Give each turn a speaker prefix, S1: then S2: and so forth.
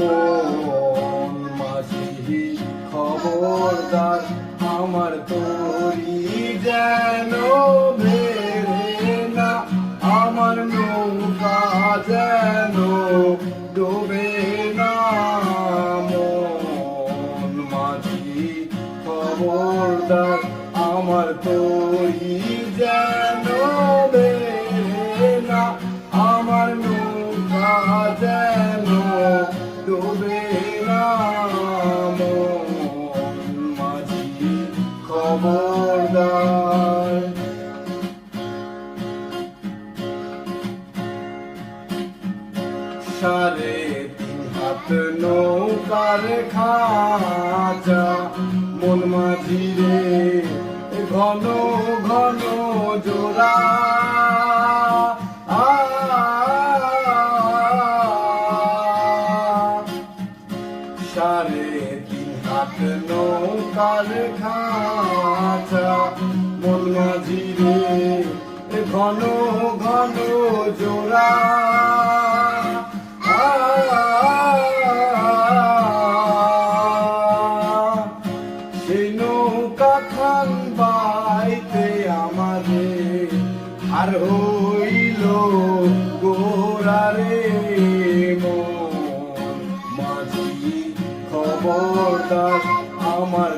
S1: মন মাঝি খবরদার আমার তরি যেন ভেড়ে না, আমার নৌকা যেন ডোবে না। মন মাঝি খবরদার আমার তরি যেন ভেড়ে না, আমার নৌকা যেন ডোবে না। মন মাঝি খবরদার। সাড়ে 3 হাত নৌকার খাঁচা, মন মাঝি রে ঘন ঘন জোড়া। সাড়ে 3 হাত নৌকার খাঁচা, মন মাঝি রে ঘন ঘন জোড়া। সেই নৌকা খান বাইতে আমাদের আর হইল গোরারে। মন মাঝি খবরদার আমার